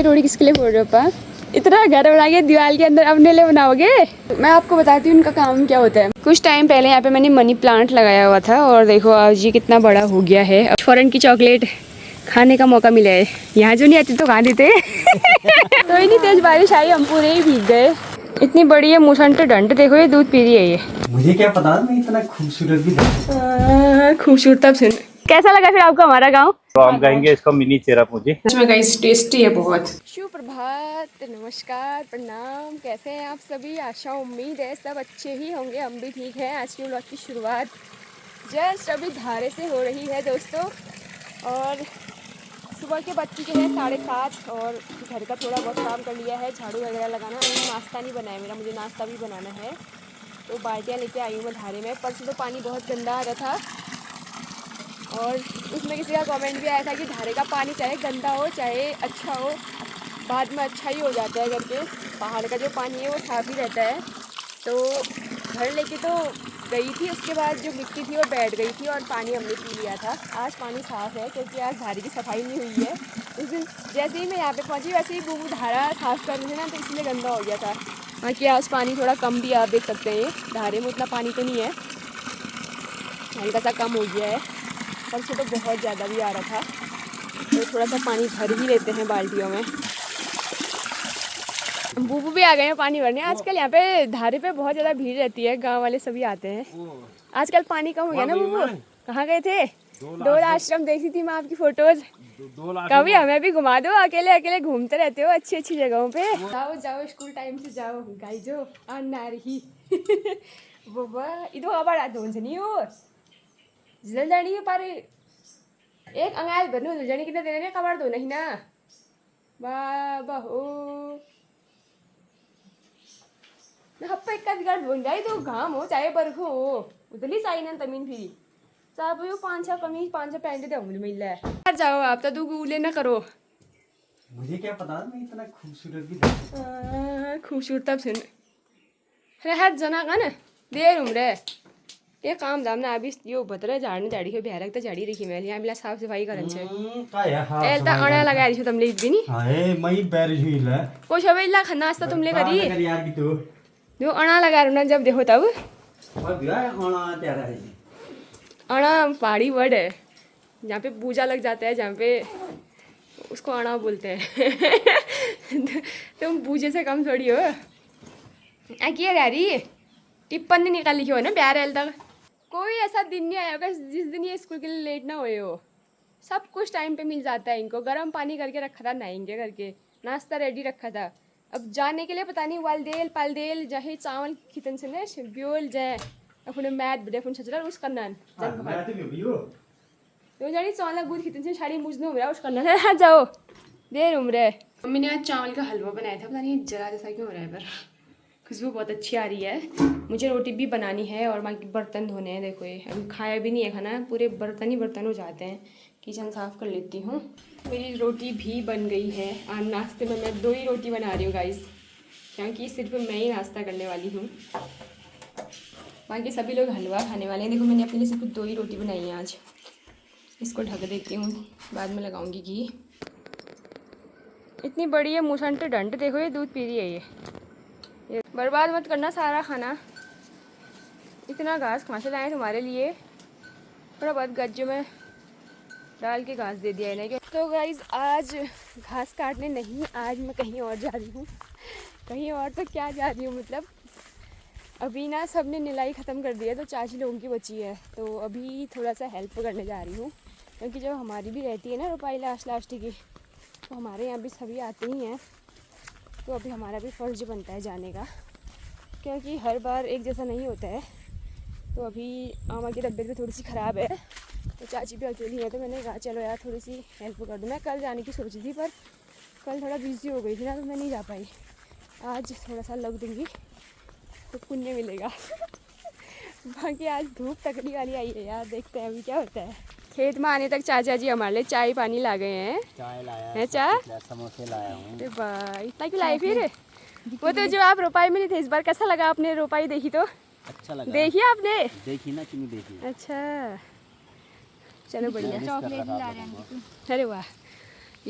रोटी किसके लिए फोड़ रहे हो पापा? इतना घर बना के दीवार के अंदर अपने लिए बनाओगे? मैं आपको बताती हूँ उनका काम क्या होता है। कुछ टाइम पहले यहाँ पे मैंने मनी प्लांट लगाया हुआ था और देखो आज ये कितना बड़ा हो गया है। फॉरेन की चॉकलेट खाने का मौका मिला है। यहाँ जो नहीं आती तो कहाँ देते तो इतनी तेज बारिश आई हम पूरे ही भीग गए। इतनी बड़ी है मुसंट डंट, देखो ये दूध पी रही है। ये मुझे क्या पता मैं इतना खूबसूरत भी खूबसूरत तब सुन। कैसा लगा फिर आपको हमारा गाँव? तो हम कहेंगे इसको मिनी चेरापूंजी। इसमें गाइस टेस्टी है बहुत। शुभ प्रभात, नमस्कार, प्रणाम। कैसे हैं आप सभी? आशा उम्मीद है सब अच्छे ही होंगे, हम भी ठीक हैं। आज की व्लॉग की शुरुआत जस्ट अभी धारे से हो रही है दोस्तों। और सुबह के बज चुके हैं 7:30 और घर का थोड़ा बहुत काम कर लिया है, झाड़ू वगैरह लगाना। नाश्ता नहीं बनाया मेरा, मुझे नाश्ता भी बनाना है। तो बाल्टियाँ लेके आई हूँ मैं धारे में। परसों तो पानी बहुत गंदा आ रहा था और उसमें किसी का कमेंट भी आया था कि धारे का पानी चाहे गंदा हो चाहे अच्छा हो, बाद में अच्छा ही हो जाता है करके। पहाड़ का जो पानी है वो साफ़ ही रहता है। तो घर लेके तो गई थी, उसके बाद जो मिट्टी थी वो बैठ गई थी और पानी हमने पी लिया था। आज पानी साफ़ है क्योंकि आज धारे की सफाई नहीं हुई है। उस दिन जैसे ही मैं यहाँ पे पहुँची वैसे ही बूबू धारा साफ़ कर रही थी ना, तो इसलिए गंदा हो गया था। बाकी आज पानी थोड़ा कम भी, आप देख सकते हैं। धारे में उतना पानी तो नहीं है, हल्का सा कम हो गया है। परसों तो बहुत ज़्यादा भी आ रहा था, तो थोड़ा सा पानी भर ही लेते हैं बाल्टियों में। बूबू भी आ गए हैं पानी भरने। आजकल यहाँ पे धारे पे बहुत ज़्यादा भीड़ रहती है, गांव वाले सभी आते हैं। आजकल पानी कम हो गया ना बूबू? कहाँ गए थे? डोल आश्रम देखी थी मैं आपकी फोटोज। कभी हमें भी घुमा दो, अकेले अकेले घूमते रहते हो अच्छी अच्छी जगहों पे। जाओ जाओ स्कूल टाइम से जाओ गाई जो अन्ना रही बूबा इधो आबार धोन से नहीं हो जल्दी पारे एक अंगाल बनो जल्दी कितने देने ने कबाड़ दो नहीं ना बाबा हो ना हप्पा एक का बिगाड़ बोल जाए तो घाम हो चाहे बर्फ हो उतली चाहिए ना तमीन फिरी साहब यो 5-6 कमीज 5-6 पैंट दे मुझे मिल रहा है। जाओ आप तो दूगूले ना करो। मुझे क्या पता मैं इतना खूबसूरत भी खूबसूरत तब सुन रहत जना का ना देर उम्र ये काम दाम ना अभी यो भत्र झाड्ने झाडी हो भ्यारक त झाडी रखी मैले हामीलाई साफ सफाई करन छ एल त अणा लगाएर छु तुमले एक दिन हाय मई बैर हुईला को सबैला खाना नास्ता तुमले करी यार की तो यो अणा लगाएर ना जब देखो तब और दिया खाना तेरा है अणा पहाड़ी वर्ड है जहाँ पे पूजा लग जाता है, जहाँ पे उसको अणा बोलते हैं तुम पूजे से कम थोड़ी हो। क्या गाड़ी टिप्पण नहीं निकाल लिखी हो ना प्यार एल तक कोई ऐसा दिन नहीं आया होगा जिस दिन ये स्कूल के लिए लेट ना हुए हो। सब कुछ टाइम पे मिल जाता है इनको। गर्म पानी करके रखा था, नहाएंगे करके नाश्ता रेडी रखा था। अब जाने के लिए पता नहीं वालदेल पालदेल जहे चावल खितन से ने ब्योल जाए अपने मैथ बड़े फोन सचरा उस करना मैं तो भी हो तो जानी चावल गुड़ खितन से साड़ी मुझने हो रहा उस करना है। जाओ देर उम्र है। मम्मी ने आज चावल का हलवा बनाया था, पता नहीं जला जैसा क्यों हो रहा है पर खुशबू बहुत अच्छी आ रही है। मुझे रोटी भी बनानी है और बाकी बर्तन धोने हैं। देखो ये अभी खाया भी नहीं है खाना, पूरे बर्तन ही बर्तन हो जाते हैं। किचन साफ़ कर लेती हूँ। मेरी रोटी भी बन गई है। आज नाश्ते में मैं 2 ही रोटी बना रही हूँ गाइस, क्योंकि सिर्फ मैं ही नाश्ता करने वाली हूँ, बाकी सभी लोग हलवा खाने वाले हैं। देखो मैंने अपने लिए सिर्फ 2 ही रोटी बनाई है आज। इसको ढक देती हूँ, बाद में लगाऊंगी घी। इतनी बड़ी है मुसंट डंट, देखो ये दूध पी रही है। ये बर्बाद मत करना सारा खाना। इतना घास कहाँ से लाए तुम्हारे लिए? थोड़ा बहुत गज्जे में डाल के घास दे दिया इन्हें। तो गाइज आज घास काटने नहीं, आज मैं कहीं और जा रही हूँ। कहीं और तो क्या जा रही हूँ मतलब अभी ना सबने निलाई ख़त्म कर दी है तो चाची लोगों की बची है, तो अभी थोड़ा सा हेल्प करने जा रही हूँ। क्योंकि जब हमारी भी रहती है ना रुपाई लास्ट की, तो हमारे यहाँ भी सभी आते ही हैं, तो अभी हमारा भी फ़र्ज़ बनता है जाने का, क्योंकि हर बार एक जैसा नहीं होता है। तो अभी आमा की तबीयत भी थोड़ी सी ख़राब है, तो चाची भी अकेली है, तो मैंने कहा चलो यार थोड़ी सी हेल्प कर दूँ। मैं कल जाने की सोची थी पर कल थोड़ा बिजी हो गई थी ना, तो मैं नहीं जा पाई। आज थोड़ा सा लग दूँगी तो पुण्य मिलेगा। बाकी आज धूप तकड़ी वाली आई है यार, देखते हैं अभी क्या होता है। खेत में आने तक चाचा जी हमारे लिए चाय पानी ला गए हैं। चाय लाया है चाय समोसे लाया हूँ। अरे वाह इतना क्यों लाए फिर? वो तो जो आप रोपाई में नहीं थे इस बार, कैसा लगा आपने रोपाई देखी तो? अच्छा लगा। देखी आपने? देखी ना, क्यों देखी? अच्छा चलो बढ़िया। चॉकलेट ला रहे हैं। अरे वाह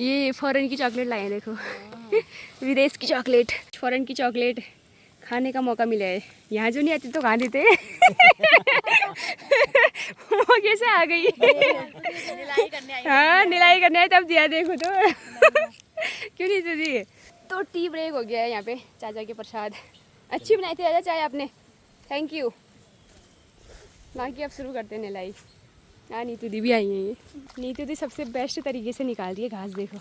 ये फॉरेन की चॉकलेट लाए हैं देखो। विदेश की चॉकलेट, फॉरेन की चॉकलेट खाने का मौका मिला है। यहाँ जो नहीं आती तो कहाँ देते। वो कैसे आ गई। हाँ निलाई करने आए तब दिया देखो तो। क्यों नहीं तो दी। तो टी ब्रेक हो गया है यहाँ पे। चाचा के प्रसाद अच्छी बनाई थी चाचा चाय आपने, थैंक यू। बाकी अब शुरू करते हैं निलाई। हाँ नीतू दी भी आई है। ये नीतू दी सबसे बेस्ट तरीके से निकाल रही है घास देखो।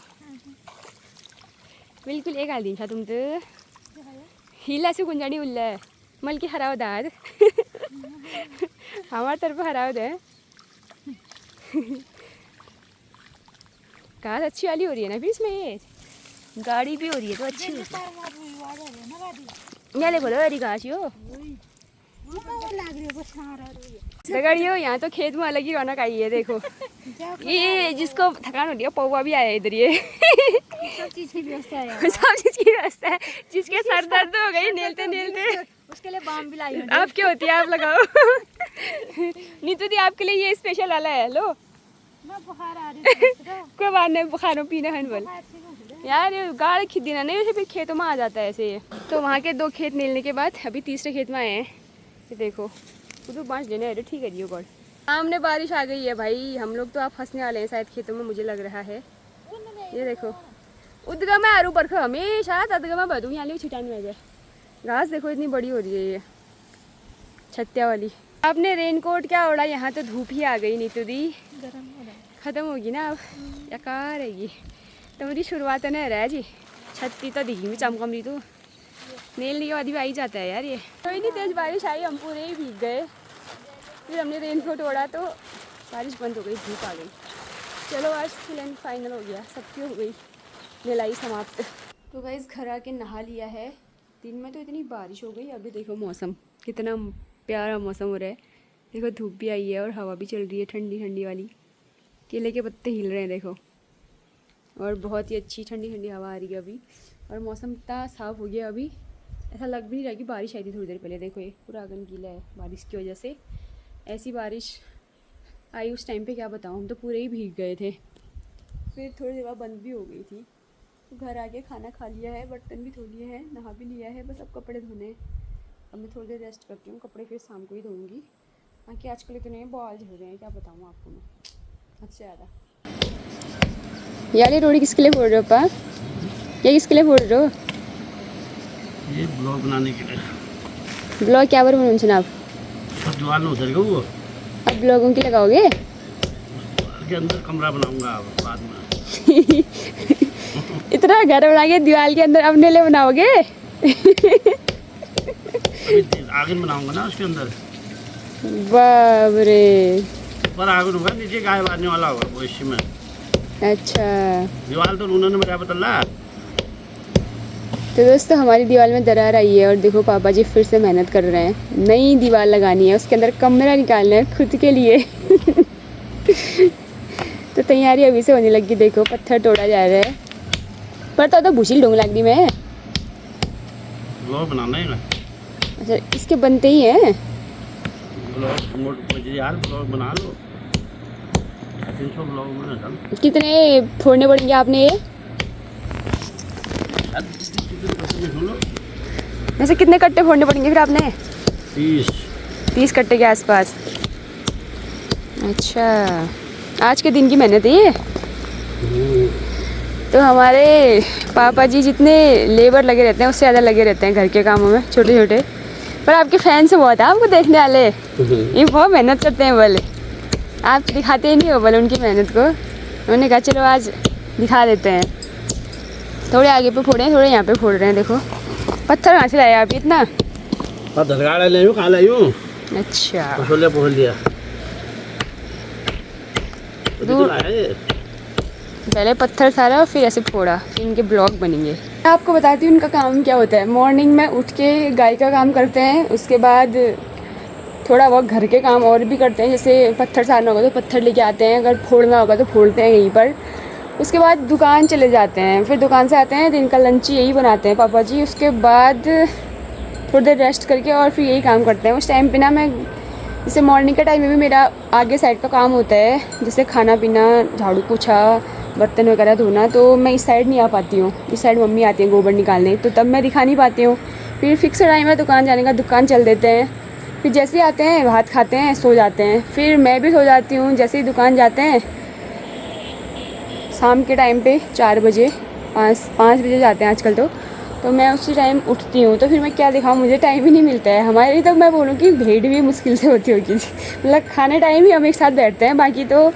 बिल्कुल एक हाल दिन था तुम तो हिला से गुंजानी उल्ला है मल की हराव दाद। हमारे तरफ हराव दे। घास अच्छी वाली हो रही है ना फिर इसमें ये गाड़ी भी हो रही है तो अच्छी यहाँ देखो तो घास यो दगड़ियो। यहाँ तो खेत में अलग ही रौनक आई है देखो। ये जिसको थकान हो रही है पौवा भी आया इधर। ये सब चीज की व्यवस्था है। सब चीज की व्यवस्था है। जिसके सर दर्द हो गई नेलते नेलते उसके लिए बाम भी लाई है। आप क्या होती है आप लगाओ। नीतू दी आपके लिए ये स्पेशल वाला है। लो मैं बुखार आ रही है। कोई बात नहीं बुखारों पीना है बोल यार। ये गाड़ खींच देना नहीं वैसे फिर खेतों में आ जाता है ऐसे। ये तो वहाँ के 2 खेत नेलने के बाद अभी तीसरे खेत में आए हैं। ये देखो तो 5 जने है ठीक है जी। गॉड सामने बारिश आ गई है भाई। हम लोग तो आप फंसने वाले हैं शायद खेतों में मुझे लग रहा है। ये देखो उदगा में आरू बरख हमेशा तदगा में बदू यहाँ छिटान में जाए। घास देखो इतनी बड़ी हो रही है ये छत्तिया वाली। आपने रेनकोट क्या ओढ़ा, यहाँ तो धूप ही आ गई। नीतू दी ख़त्म होगी ना अब या कहाँ रहेगी। तो मेरी शुरुआत नहीं रहा जी। छत्ती तो दिखी हुई चमकमरी तो नेलने के बाद भी आ ही जाता है यार। ये कोई नहीं तेज़ बारिश आई हम पूरे ही भीग गए। फिर हमने रेनकोट ओढ़ा तो बारिश बंद हो गई धूप आ गई। चलो आज फुल एंड फाइनल हो गया सबकी हो गई निलाई समाप्त। तो गाइस घर आके नहा लिया है। दिन में तो इतनी बारिश हो गई। अभी देखो मौसम कितना प्यारा मौसम हो रहा है। देखो धूप भी आई है और हवा भी चल रही है ठंडी ठंडी वाली। केले के पत्ते हिल रहे हैं देखो और बहुत ही अच्छी ठंडी ठंडी हवा आ रही है अभी। और मौसम इतना साफ़ हो गया अभी ऐसा लग भी नहीं रहा कि बारिश आई थी थोड़ी देर पहले। देखो ये पूरा आंगन गीला है बारिश की वजह से। ऐसी बारिश आई उस टाइम पे क्या बताऊँ, हम तो पूरे ही भीग गए थे। फिर थोड़ी देर बाद बंद भी हो गई थी। तो घर आके खाना खा लिया है, बर्तन भी धो लिए हैं, नहा भी लिया है। बस अब कपड़े धोने हैं। अब मैं थोड़ी देर रेस्ट करती हूँ। कपड़े फिर शाम को ही धोऊँगी। बाकी आजकल इतने बाल झड़ रहे हैं क्या बताऊँ आपको मैं हद से ज़्यादा। यार ये रोटी किसके लिए फोड़ रहे हो पा? ये किसके लिए फोड़ रहे हो? ये ब्लॉग बनाने के लिए। ब्लॉग क्या बार बनूँ जनाब? दीवार में उतर गया वो। अब ब्लॉगों की लगाओगे? के अंदर कमरा बनाऊंगा बाद में। इतना घर बना के दीवार के अंदर अपने लिए बनाओगे? आंगन बनाऊंगा ना उसके अंदर। बाप रे। ऊपर आंगन होगा नीचे गाय बांधने वाला होगा वो इसी में। अच्छा दीवार तो उन्होंने बताया बदला। तो दोस्तों हमारी दीवार में दरार आई है और देखो पापा जी फिर से मेहनत कर रहे हैं। नई दीवार लगानी है, उसके अंदर कमरा निकालना है खुद के लिए। तो तैयारी अभी से होने लगी। देखो पत्थर तोड़ा जा रहा है। पर तो भूसिल ढोंग लग रही मैं। ब्लॉग बनाना है। अच्छा इसके बनते ही हैं ब्लॉग यार। ब्लॉग बना लो 300 ब्लॉग बना। कितने फोड़ने पड़ेंगे आपने ये? वैसे कितने कट्टे फोड़ने पड़ेंगे फिर आपने? 30 कट्टे के आसपास। अच्छा आज के दिन की मेहनत है ये। तो हमारे पापा जी जितने लेबर लगे रहते हैं उससे ज़्यादा लगे रहते हैं घर के कामों में छोटे छोटे। पर आपके फैंस बहुत है आपको देखने वाले। ये बहुत मेहनत करते हैं बोले। आप दिखाते ही नहीं हो बोले उनकी मेहनत को। उन्होंने कहा चलो आज दिखा देते हैं। थोड़े आगे पे फोड़े हैं थोड़े यहाँ पे फोड़ रहे हैं। देखो पत्थर कहाँ से लाए आप इतना? धरगाड़ा ले यूँ कहाँ लायूँ। अच्छा छोले पोल दिया दूर पहले पत्थर सारा और फिर ऐसे फोड़ा फिर इनके ब्लॉक बनेंगे। मैं आपको बताती हूँ उनका काम क्या होता है। मॉर्निंग में उठ के गाय का काम करते हैं। उसके बाद थोड़ा बहुत घर के काम और भी करते हैं। जैसे पत्थर सारना होगा तो पत्थर लेके आते हैं, अगर फोड़ना होगा तो फोड़ते हैं यहीं पर। उसके बाद दुकान चले जाते हैं। फिर दुकान से आते हैं दिन का लंच यही बनाते हैं पापा जी। उसके बाद थोड़ी देर रेस्ट करके और फिर यही काम करते हैं। उस टाइम पे ना मैं जैसे मॉर्निंग के टाइम में भी मेरा आगे साइड का काम होता है। जैसे खाना पीना, झाड़ू पोछा, बर्तन वगैरह धोना, तो मैं इस साइड नहीं आ पाती हूँ। इस साइड मम्मी आती है गोबर निकालने, तो तब मैं दिखा नहीं पाती हूँ। फिर फिक्स टाइम है दुकान जाने का, दुकान चल देते हैं। फिर जैसे ही आते हैं भात खाते हैं, सो जाते हैं। फिर मैं भी सो जाती हूँ। जैसे ही दुकान जाते हैं शाम के टाइम पे 4 बजे 5 बजे जाते हैं आजकल, तो मैं उसी टाइम उठती हूँ। तो फिर मैं क्या दिखाऊँ, मुझे टाइम ही नहीं मिलता है। हमारे तो मैं बोलूँ कि भेड़ भी मुश्किल से होती होगी। मतलब खाने टाइम ही हम एक साथ बैठते हैं, बाकी तो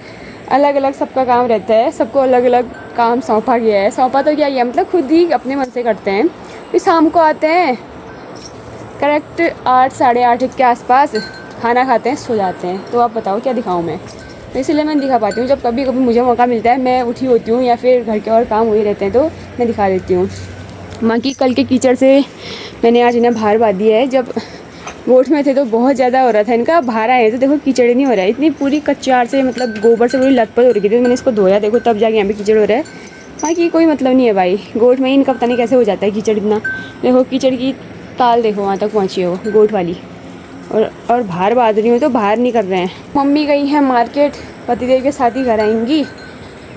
अलग अलग सबका काम रहता है। सबको अलग अलग काम सौंपा गया है। सौंपा तो क्या है, मतलब खुद ही अपने मन से करते हैं। फिर शाम को आते हैं करेक्ट 8 साढ़े 8 के आसपास, खाना खाते हैं, सो जाते हैं। तो आप बताओ क्या दिखाऊँ मैं। तो इसलिए मैं दिखा पाती हूँ जब कभी कभी मुझे मौका मिलता है, मैं उठी होती हूँ या फिर घर के और काम हुए रहते हैं तो मैं दिखा देती हूँ। बाकी कल के कीचड़ से मैंने आज इन्हें बाहर बांध दिया है। जब गोठ में थे तो बहुत ज़्यादा हो रहा था इनका, बाहर आए तो देखो कीचड़ नहीं हो रहा है। इतनी पूरी कच्चार से मतलब गोबर से पूरी लथपथ हो रही थी, तो मैंने इसको धोया, देखो तब जाके यहाँ पे कीचड़ हो रहा है। बाकी कोई मतलब नहीं है भाई, गोठ में ही इनका पता नहीं कैसे हो जाता है कीचड़ इतना। देखो कीचड़ की ताल देखो वहाँ तक पहुँची है वो गोठ वाली। और बाहर बांध रही हूँ तो बाहर नहीं कर रहे हैं। मम्मी गई हैं मार्केट, पतिदेव के साथ ही घर आएंगी।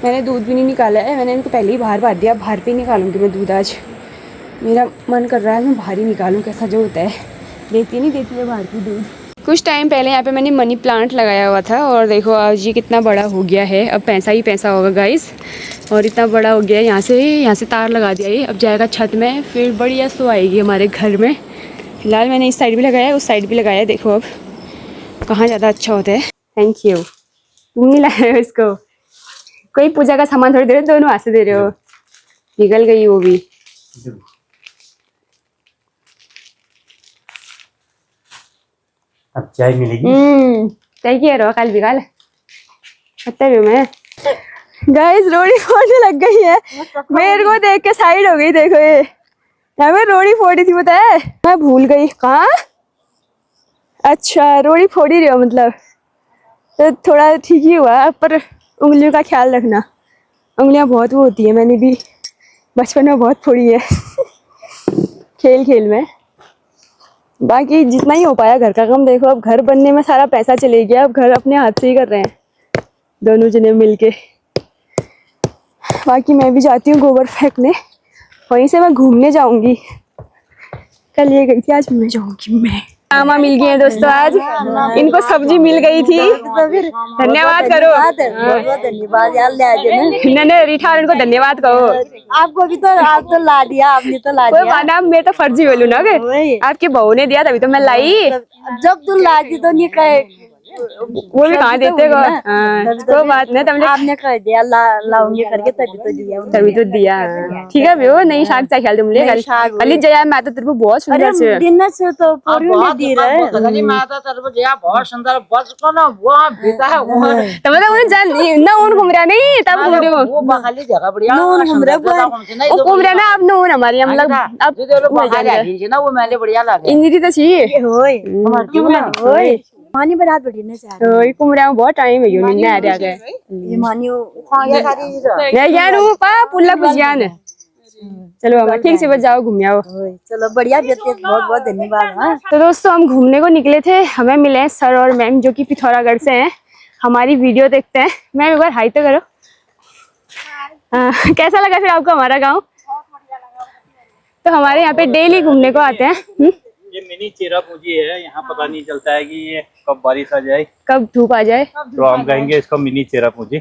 मैंने दूध भी नहीं निकाला है, मैंने इनको पहले ही बाहर बांध दिया। बाहर पे ही निकालूंगी मैं दूध आज। मेरा मन कर रहा है मैं बाहर ही निकालूं, कैसा जो होता है। देती नहीं देती है बाहर की दूध। कुछ टाइम पहले यहाँ पे मैंने मनी प्लांट लगाया हुआ था और देखो आज ये कितना बड़ा हो गया है। अब पैसा ही पैसा होगा गाइस। और इतना बड़ा हो गया है, यहाँ से तार लगा दिया ये। अब जाएगा छत में, फिर बढ़िया सो आएगी हमारे घर में। फिलहाल मैंने इस साइड भी लगाया है, उस साइड भी लगाया है। देखो अब कहाँ ज़्यादा अच्छा होता है। Thank you. तुम नहीं लाए हो इसको, कोई पूजा का सामान थोड़ी दे रहे हो, दोनों हाथ से दे रहे हो। निकल गई वो भी। अब चाय मिलेगी। चाय की रो कल भी कल पता भी मैं गाइस रोड़ी फोड़ने लग गई है। मेरे को देख के साइड हो गई। देखो ये यहाँ पे रोड़ी फोड़ी थी, पता है मैं भूल गई कहाँ। अच्छा रोड़ी फोड़ी रही हो मतलब, तो थोड़ा ठीक ही हुआ। पर उंगलियों का ख्याल रखना, उंगलियां बहुत वो होती है। मैंने भी बचपन में बहुत फोड़ी है खेल खेल में। बाकी जितना ही हो पाया घर का काम। देखो अब घर बनने में सारा पैसा चले गया, अब घर अपने हाथ से ही कर रहे हैं दोनों जने मिलके। बाकी मैं भी जाती हूँ गोबर फेंकने, वहीं से मैं घूमने जाऊंगी। कल ये गई थी, आज मैं जाऊंगी। मैं आमा मिल गई है दोस्तों, आज इनको सब्जी मिल गई थी। धन्यवाद करो, धन्यवाद यार, इन्होंने रिठा इनको धन्यवाद कहो। आपको भी तो आप तो ला दिया, आपने तो ला कोई दिया। बात, मैं तो फर्जी बोलूँ ना, आपकी बहू ने दिया तभी तो मैं लाई। जब तुम ला दी तो नहीं कहे, वो भी कहाँ देते को। कोई बात नहीं, तुमने आपने कह दिया लाऊंगी करके तभी तो दिया। तभी तो दिया। ठीक है भैया, नहीं शाक चाहिए ख्याल तुमने कल जया। मैं तो तेरे को बहुत सुंदर से दिन से तो पूरी नहीं दी रहे। बहुत सुंदर बस को ना वो बीता है वो तो मतलब उन्हें जान ना उन घूम रहा नहीं तब घूम रही वो बखाली जगह बढ़िया घूम रहा वो घूम रहा ना। अब नून हमारी हम लोग अब ना वो मैंने बढ़िया लगे इंजरी तो चाहिए होए मानी बरात बड़ी ने चाहे कुमरा में बहुत टाइम है यूनियन ने आ रहा है। ये मानियो ये यार ऊपा पुल्ला बुझियान। चलो हम ठीक से बच जाओ, घूम आओ। चलो बढ़िया, बहुत बहुत धन्यवाद। हाँ तो दोस्तों हम घूमने को निकले थे, हमें मिले हैं सर और मैम जो कि पिथौरागढ़ से हैं। हमारी वीडियो देखते हैं। मैम एक बार हाई तो करो। कैसा लगा फिर आपको हमारा गाँव? तो हमारे यहाँ पे डेली घूमने को आते हैं। ये मिनी चेरापूंजी है, यहाँ पता नहीं चलता है कि ये कब बारिश आ जाए कब धूप आ जाए, तो हम कहेंगे इसको मिनी चेरापूंजी।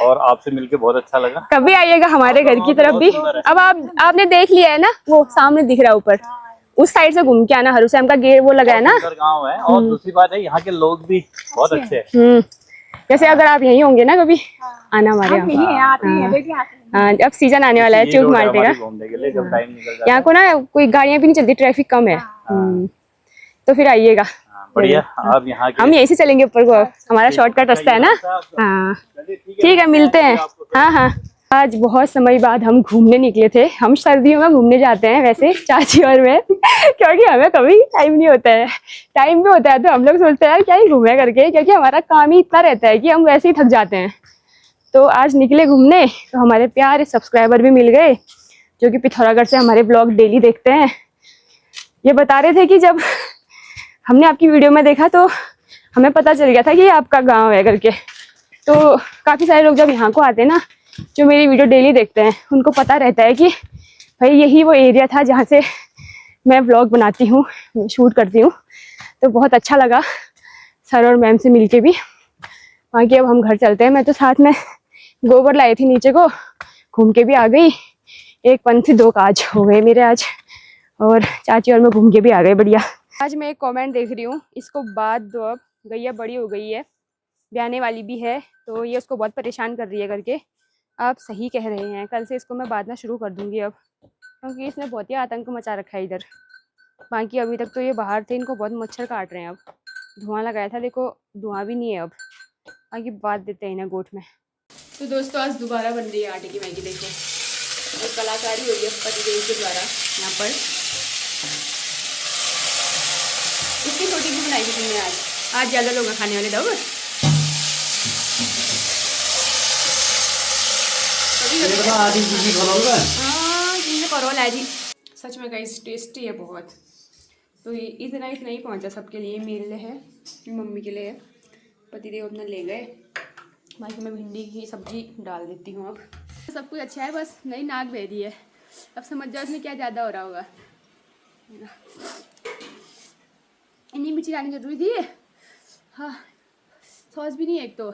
और आपसे मिलके बहुत अच्छा लगा। कभी आइएगा हमारे घर की तरफ भी। अब आपने देख लिया है ना, वो सामने दिख रहा है ऊपर, उस साइड से घूम के आना। हरुसैम का गेट वो लगा है ना। गाँव है और दूसरी बात है यहाँ के लोग भी बहुत अच्छे हैं। जैसे अगर आप यहीं होंगे ना कभी आना हमारे यहाँ। अब सीजन आने वाला है, चूक मारने का। यहाँ को ना कोई गाड़ियाँ भी नहीं चलती, ट्रैफिक कम है। तो फिर आइएगा। बढ़िया। आप यहाँ हम यहीं से चलेंगे ऊपर को, हमारा शॉर्टकट रास्ता है ना। हाँ ठीक है, मिलते हैं। हाँ हाँ आज बहुत समय बाद हम घूमने निकले थे। हम सर्दियों में घूमने जाते हैं वैसे चाची और मैं क्योंकि हमें कभी टाइम नहीं होता है। टाइम भी होता है तो हम लोग सोचते हैं यार क्या ही घूमे करके, क्योंकि हमारा काम ही इतना रहता है कि हम वैसे ही थक जाते हैं। तो आज निकले घूमने, तो हमारे प्यारे सब्सक्राइबर भी मिल गए जो कि पिथौरागढ़ से हमारे ब्लॉग डेली देखते हैं। ये बता रहे थे कि जब हमने आपकी वीडियो में देखा तो हमें पता चल गया था कि ये आपका गाँव है करके। तो काफ़ी सारे लोग जब यहाँ को आते हैं ना, जो मेरी वीडियो डेली देखते हैं उनको पता रहता है कि भाई यही वो एरिया था जहाँ से मैं व्लॉग बनाती हूँ, शूट करती हूँ। तो बहुत अच्छा लगा सर और मैम से मिलके भी। बाकी अब हम घर चलते हैं। मैं तो साथ में गोबर लाई थी नीचे को, घूम के भी आ गई। एक पंथी दो काज हो गए मेरे आज, और चाची और मैं घूम के भी आ गए। बढ़िया। आज मैं एक कमेंट देख रही हूँ, इसको बात दो, अब गैया बड़ी हो गई है, ब्याने वाली भी है, तो ये उसको बहुत परेशान कर रही है करके। आप सही कह रहे हैं, कल से इसको मैं बांधना शुरू कर दूंगी अब, क्योंकि इसने बहुत ही आतंक मचा रखा है इधर। बाकी अभी तक तो ये बाहर थे, इनको बहुत मच्छर काट रहे हैं। अब धुआं लगाया था, देखो धुआं भी नहीं है अब। आगे बांध देते हैं इन्हें गोट में। तो दोस्तों आज दोबारा बन रही है आटे की मैगी। देखो और कलाकारी हुई है पतिदेव के द्वारा यहाँ पर। इसकी छोटी भी बनाई थी तुमने आज ज़्यादा लोग खाने वाले दो। आधी चीज़ी खोलोगे। हाँ चीज़ें करो लाजी। सच में गाइस टेस्टी है बहुत। तो ये इतना ही पहुँचा सबके लिए। मेरे लिए है, मम्मी के लिए है, पतिदेव अपना ले गए। बाकी मैं भिंडी की सब्जी डाल देती हूँ अब। सब कुछ अच्छा है, बस नई नाक भेदी है। अब समझ जाओ इसमें क्या ज़्यादा हो रहा होगा। इतनी मिर्ची डालनी जरूरी थी। हाँ सॉस भी नहीं है एक तो।